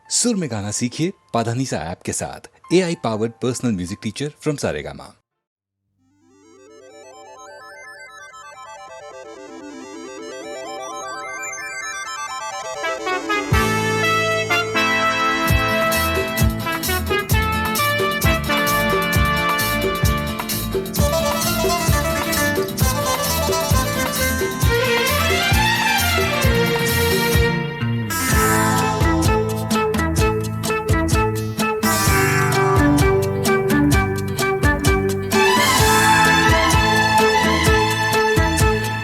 सुर में गाना सीखिए पाधानीसा ऐप के साथ। AI powered personal music teacher from Saregama.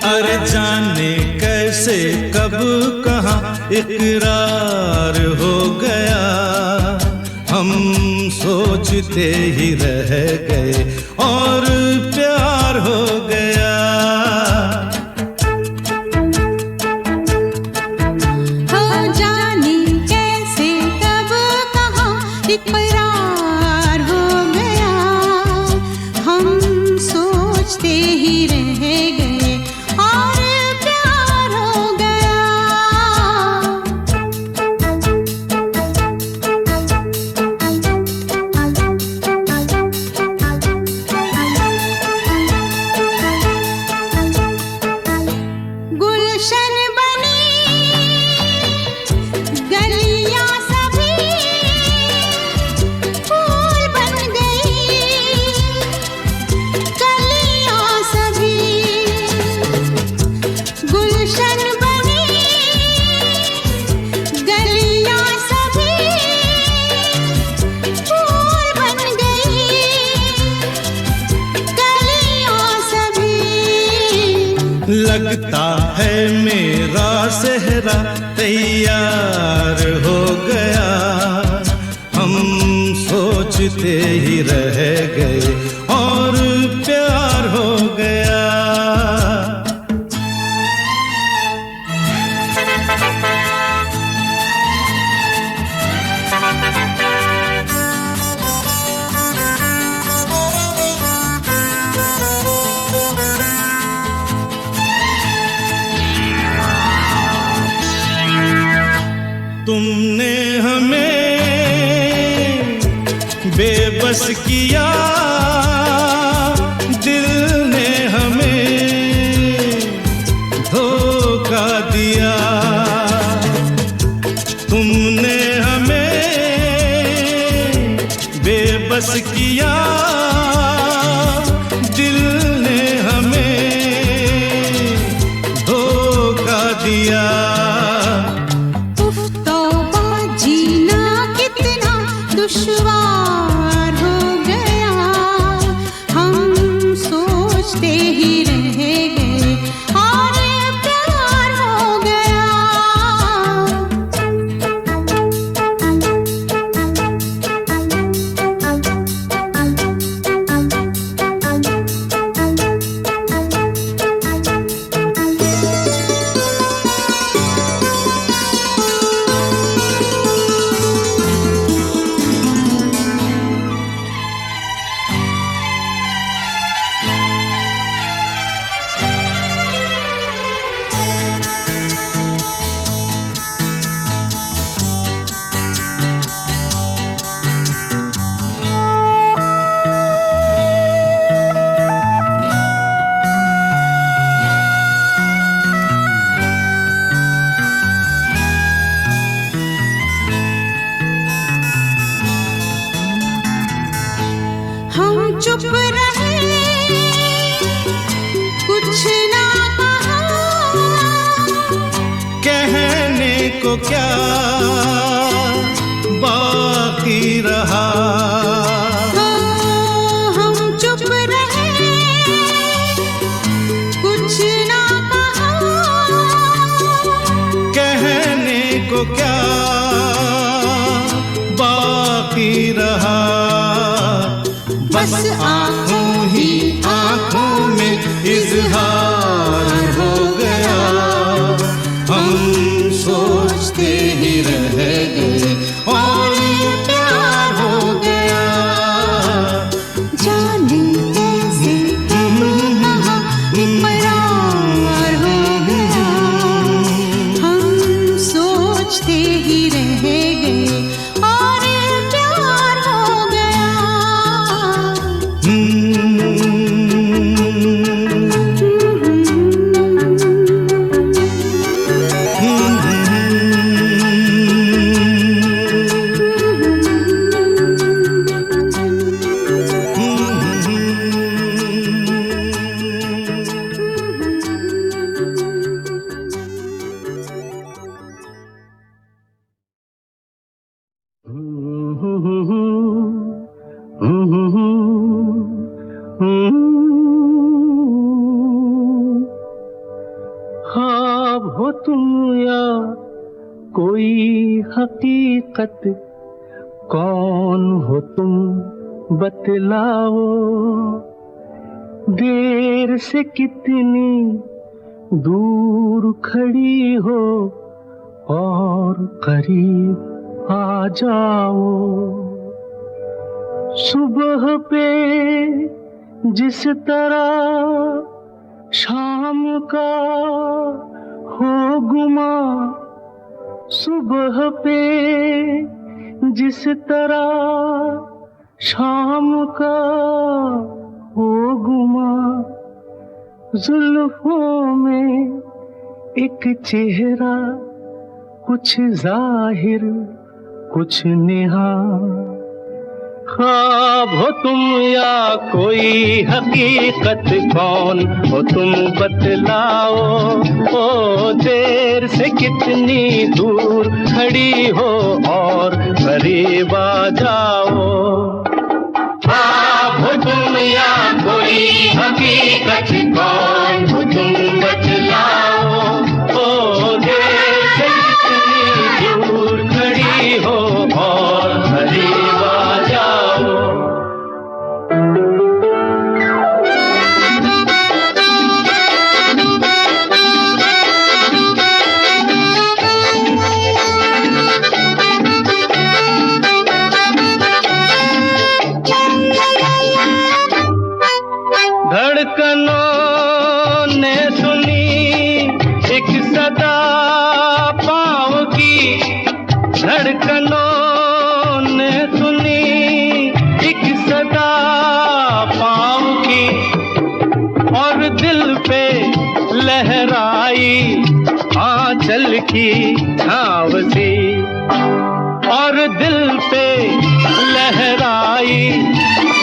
अरे जाने कैसे कब कहाँ इकरार हो गया, हम सोचते ही रह गए और प्यार हो गया। हाँ जाने कैसे कब कहाँ इकरार हो गया, हम सोचते ही रह गए और प्यार हो गया। गुलशन बनी गलियां सभी फूल बन गई, कलियां सभी गुलशन बनी गलियां सभी फूल बन गई, कलियां सभी। लगता है मेरा सेहरा तैयार हो गया, हम सोचते ही रह गए और प्यार हो गया। तुमने हमें बेबस किया, दिल ने हमें धोखा दिया। तुमने हमें बेबस किया, दिल ने हमें धोखा दिया। दुश्वार हो गया, हम सोचते ही रह गए और प्यार हो गया। हम चुप रहे, कुछ ना कहा, कहने को क्या बाकी रहा। हम चुप रहे, कुछ ना कहा, कहने को क्या बाकी रहा। बस आंखों ही आंखों में इजहार हो गया, हम सोचते ही रह गए और प्यार हो गया। जाने कैसे कब कहाँ इकरार हो गया, हम सोचते ही रह गए ख्वाब हो तुम या कोई हकीकत, कौन हो तुम बतलाओ। देर से कितनी दूर खड़ी हो और करीब आ जाओ। सुबह पे जिस तरह शाम का हो गुमा, सुबह पे जिस तरह शाम का हो गुमा, जुल्फों में एक चेहरा, कुछ जाहिर कुछ नेहा। ख्वाब हो तुम या कोई हकीकत, कौन हो तुम बतलाओ। ओ देर से कितनी दूर खड़ी हो और करीब आ जाओ। ख्वाब हो तुम या कोई हकीकत, कौन हो तुम बतलाओ। ओ देर से कितनी दूर खड़ी हो और करीब आ जाओ। धड़कनों ने सुनी एक सदा पाँव की, धड़कनों ने सुनी एक सदा पाँव की, और दिल पे लहराई आंचल की छाँव सी, और दिल पे लहराई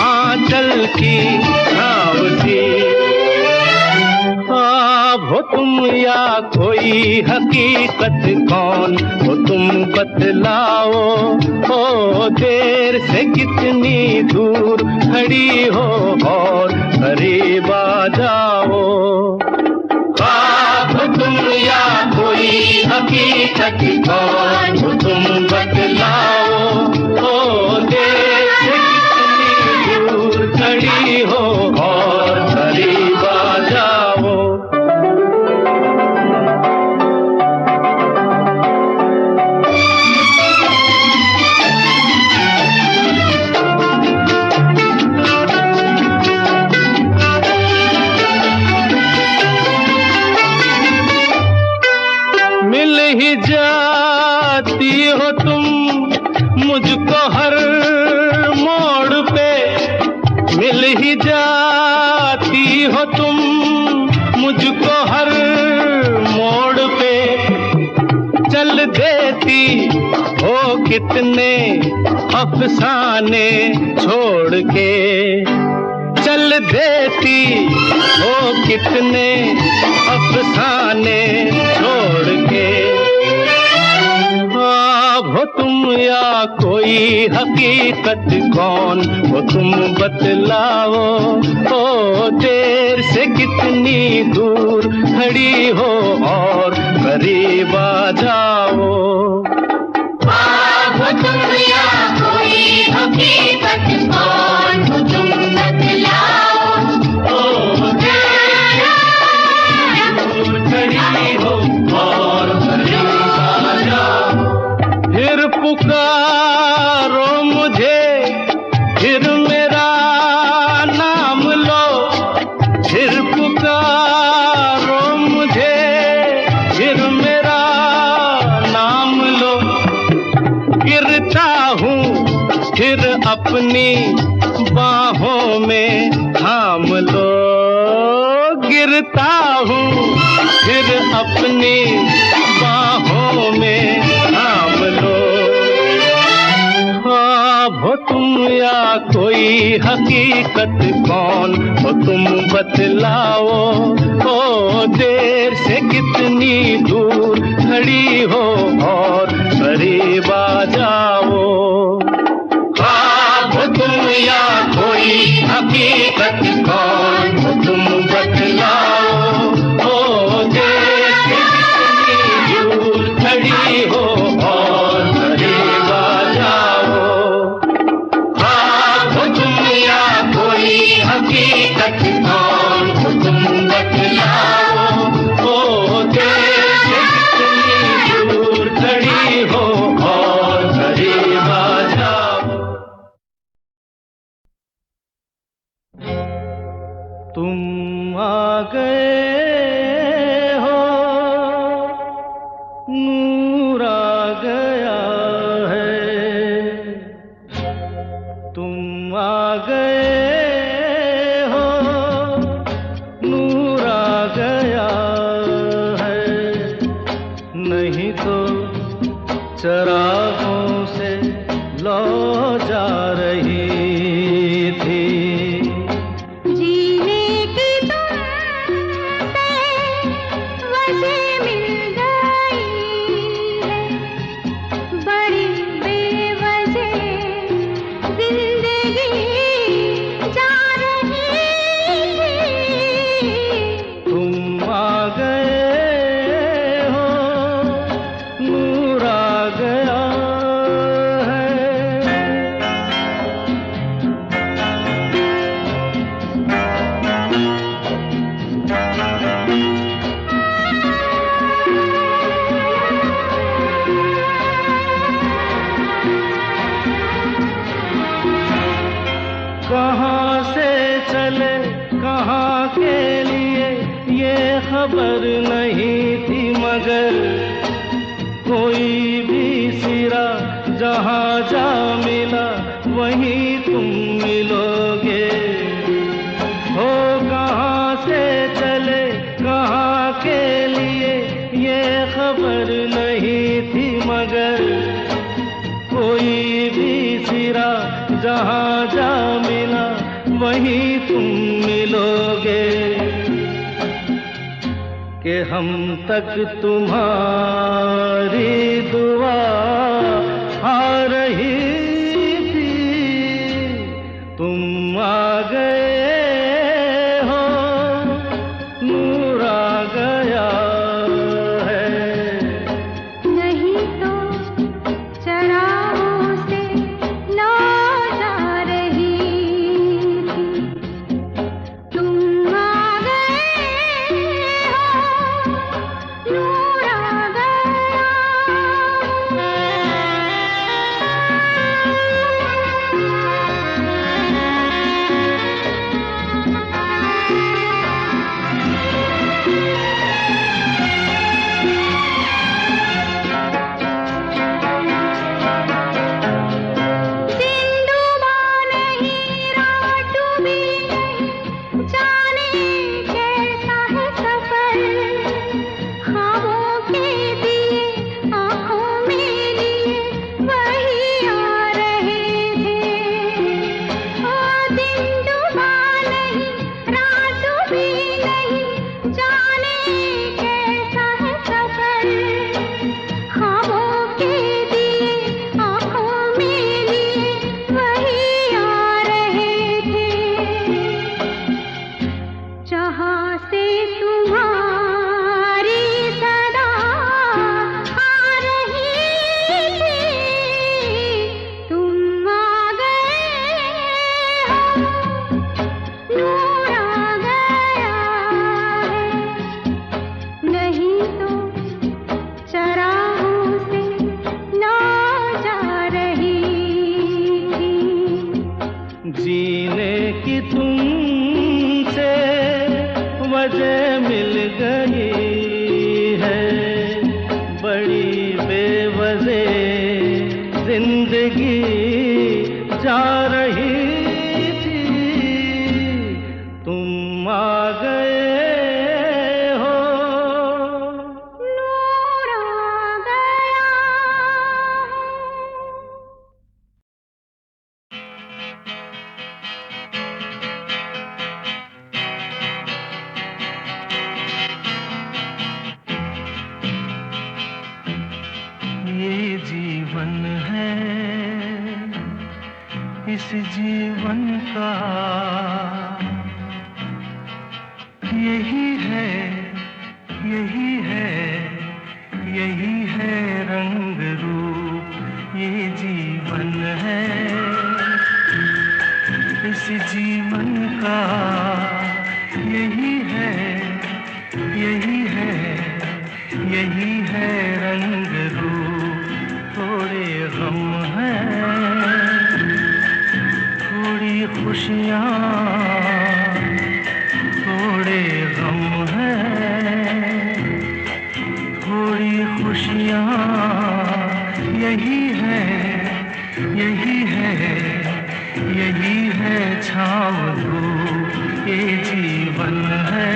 आंचल की छाँव सी। ख्वाब हो तुम या कोई हकीकत, कौन हो तुम बतलाओ। ओ देर से कितनी दूर खड़ी हो और करीब आ जाओ। ख्वाब हो तुम या कोई हकीकत, कौन हो तुम बतलाओ। ओ देर से कितनी दूर खड़ी हो और करीब आ जाओ। मिल ही जाती हो तुम मुझको हर मोड़ पे, मिल ही जाती हो तुम मुझको हर मोड़ पे। चल देती हो कितने अफसाने छोड़ के, चल देती हो कितने अफसाने छोड़ के। ख्वाब हो तुम या कोई हकीकत, कौन हो तुम बतलाओ। ओ देर से कितनी दूर खड़ी हो और करीब आ जाओ। ख्वाब हो तुम या कोई हकीकत, कौन हो तुम बतलाओ। ओ देर दूर खड़ी हो और करीब आ जाओ। फिर पुकारो मुझे, फिर मेरा नाम लो, फिर पुकारो मुझे, फिर मेरा नाम लो। गिरता हूँ फिर अपनी बाहों में थाम लो, गिरता हूँ फिर अपनी बाहों में थाम लो। ख्वाब हो तुम या कोई हकीकत, कौन हो तुम बतलाओ। ओ देर से कितनी दूर खड़ी हो और करीब आ जाओ। तुम आ गए हो, नूर आ गया है। तुम आ गए हो, नूर आ गया है। नहीं तो चरागों से लौ जा रही थी। जीने की तुमसे वजह मिल गई है, बड़ी बेवजह जिंदगी जा रही है। तुम आ गए हो, नूर आ गया है। कहाँ से चले कहाँ के लिए ये खबर नहीं थी, मगर कोई भी सिरा जहाँ जा मिला वहीं तुम मिलोगे। हो कहाँ से चले कहाँ के लिए ये खबर नहीं थी, मगर कोई भी सिरा जहाँ जा मिला वहीं तुम मिलोगे। कि हम तक तुम्हारी दुआ आ रही थी। तुम आ गए हो, नूर आ गया है। नहीं तो चरागों से लौ जा रही थी। तुम आ गए हो, नूर आ गया। सिंधुबा नहीं, रात भी नहीं, जाने कैसा है सफर। ख्वाबों के दिए आँखों में लिए वही आ रहे थे। ओ सिंधुबा नहीं, रात भी नहीं, जाने कैसा है सफर। ख्वाबों के दिए आँखों में लिए वही आ रहे थे। जहाँ से तुम्हारी सदा आ रही थी। तुम आ गए हो, नूर आ गया है। नहीं तो चरागों से लौ जा रही थी। जीने की तुमसे वजह मिल गई है, बड़ी बेवजह जिंदगी जा रही थी। तुम आ गए हो, नूर आ गया। ये जीवन है, इस जीवन का यही है, यही है, यही है रंग रूप। ये जीवन है, इस जीवन का यही है, यही है, यही है रंग रूप। थोड़े गम हैं, थोड़ी खुशियाँ, यही है छाँव धूप ये जीवन है।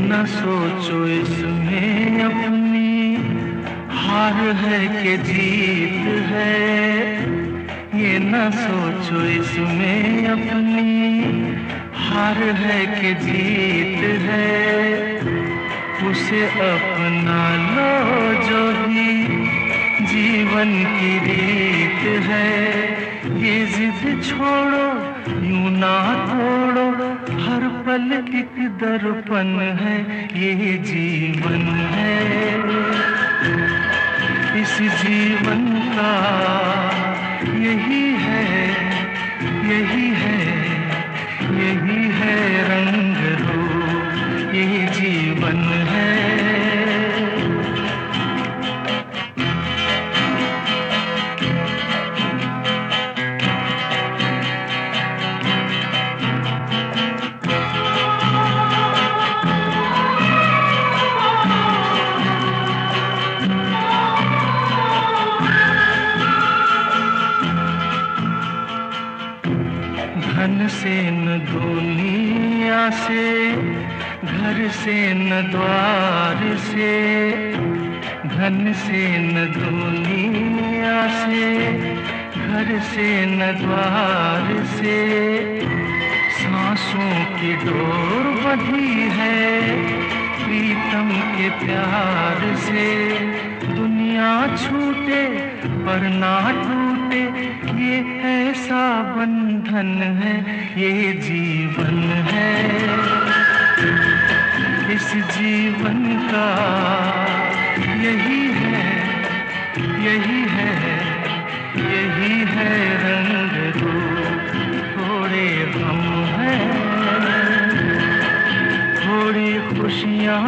न सोचो इसमें अपनी हार है कि जीत है, ये न सोचो इसमें अपनी हार है कि जीत है। उसे अपना लो जो भी जीवन की रीत है। ये जिद छोड़ो यूं ना तोड़ो, हर पल एक दर्पण है ये जीवन है। इस जीवन का यही है रंग रूप ये जीवन है। धन से न दुनिया से, घर से न द्वार से, धन से न दुनिया से, घर से न द्वार से। सांसों की डोर बंधी है प्रीतम के प्यार से। दुनिया छूटे पर ना टूटे ये ऐसा बंधन है ये जीवन है। इस जीवन का यही है रंग रूप। थोड़े गम हैं थोड़ी खुशियाँ,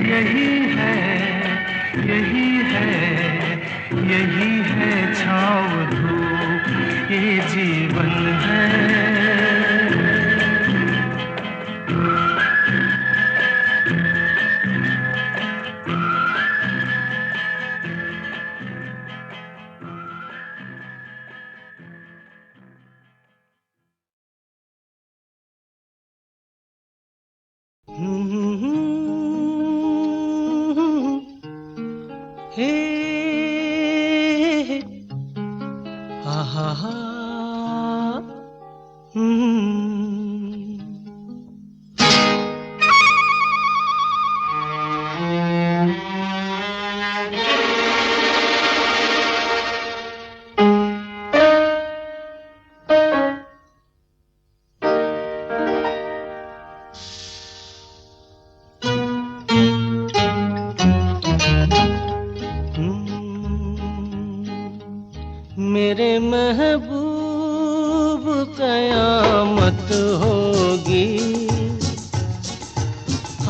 यही है छाँव धूप ये जीवन है। मेरे महबूब कयामत होगी,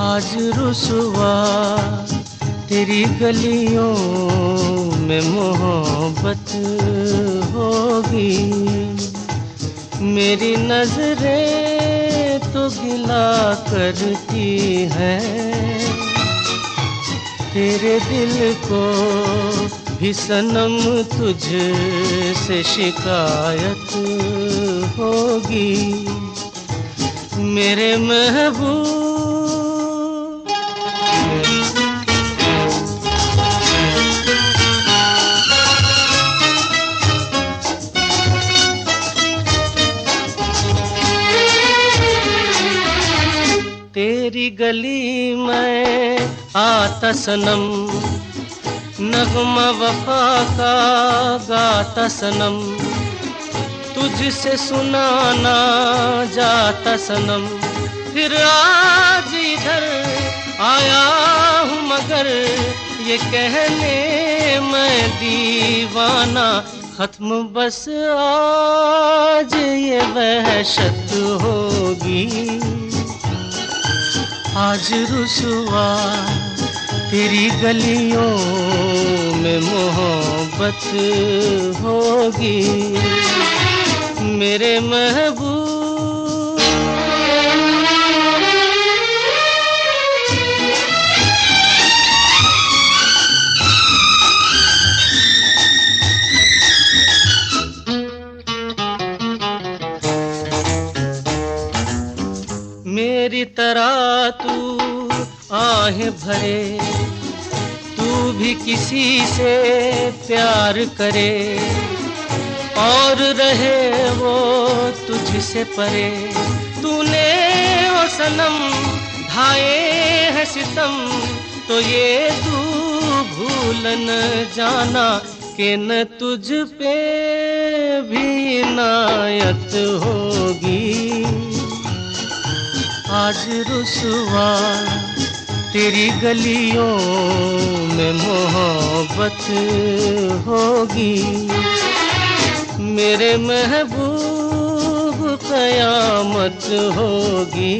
आज रुसवा तेरी गलियों में मोहब्बत होगी। मेरी नजरें तो गिला करती हैं, तेरे दिल को भी सनम तुझसे शिकायत होगी। मेरे महबूब तेरी गली में आता सनम, नगमा वफा का गाता सनम, तुझसे सुनाना जाता सनम। फिर आज इधर आया हूँ मगर ये कहने मैं दीवाना, खत्म बस आज ये वहशत होगी। आज रुसवा तेरी गलियों में मोहब्बत होगी मेरे महबूब। मेरी तरह तू आहें भरे, तू भी किसी से प्यार करे और रहे वो तुझसे परे। तूने ओ सनम ढाए है सितम, तो ये तू भूल न जाना कि न तुझ पे भी इनायत होगी। आज रुसवा तेरी गलियों में मोहब्बत होगी मेरे महबूब, कयामत होगी।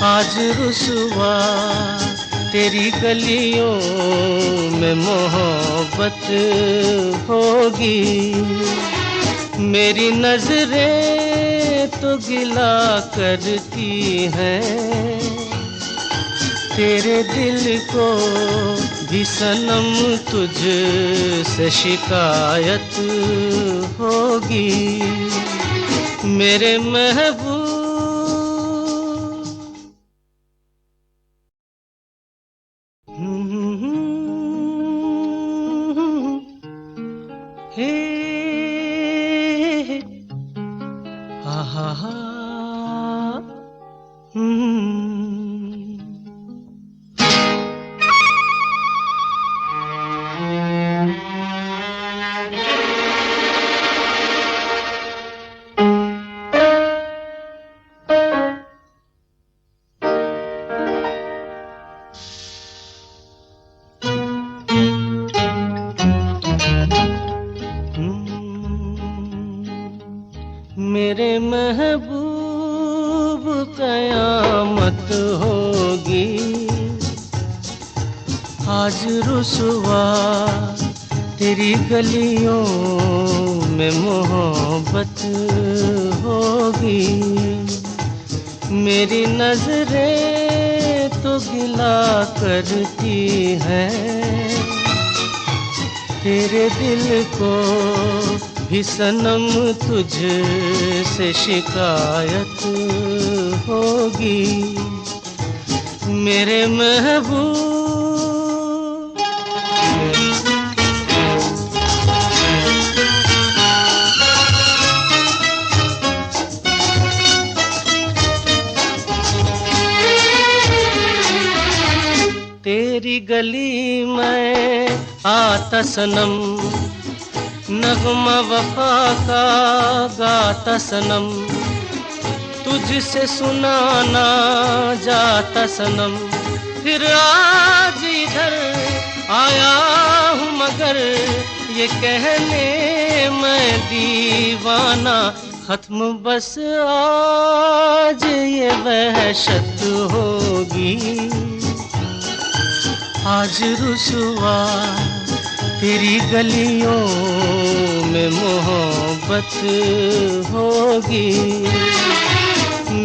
आज रुसवा तेरी गलियों में मोहब्बत होगी मेरी नजरें तो गिला करती हैं, तेरे दिल को भी सनम तुझ से शिकायत होगी मेरे महबूब। मेरे महबूब कयामत होगी आज रुसवा तेरी गलियों में मोहब्बत होगी मेरी नजरें तो गिला करती हैं, तेरे दिल को भी सनम तुझ से शिकायत होगी मेरे महबूब। तेरी गली में आता सनम, नगमा वफा का गाता सनम, तुझसे सुनाना जाता सनम। फिर आज इधर आया हूँ मगर ये कहने मैं दीवाना, खत्म बस आज ये वहशत होगी। आज रुसवा तेरी गलियों में मोहब्बत होगी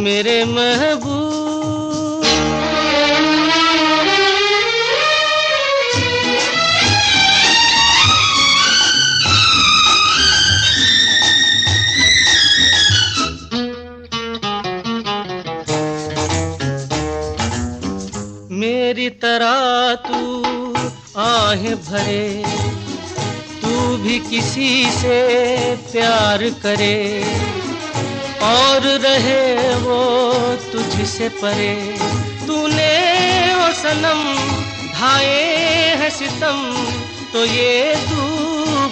मेरे महबूब। मेरी तरह तू आहें भरे, तू भी किसी से प्यार करे और रहे वो तुझसे परे। तूने ओ सनम ढाए है सितम, तो ये तू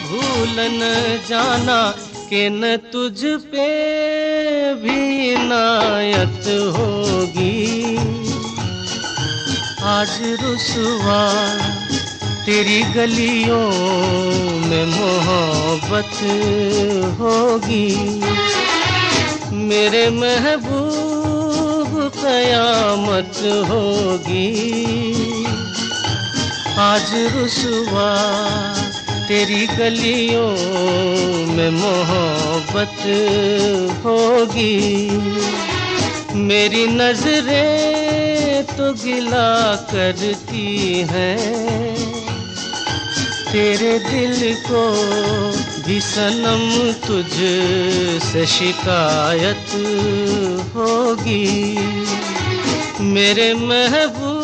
भूल न जाना कि न तुझ पे भी इनायत होगी। आज रुसवा तेरी गलियों में मोहब्बत होगी मेरे महबूब, कयामत होगी। आज रुसवा तेरी गलियों में मोहब्बत होगी। मेरी नजरें तो गिला करती हैं, तेरे दिल को भी सनम तुझ से शिकायत होगी। मेरे महबूब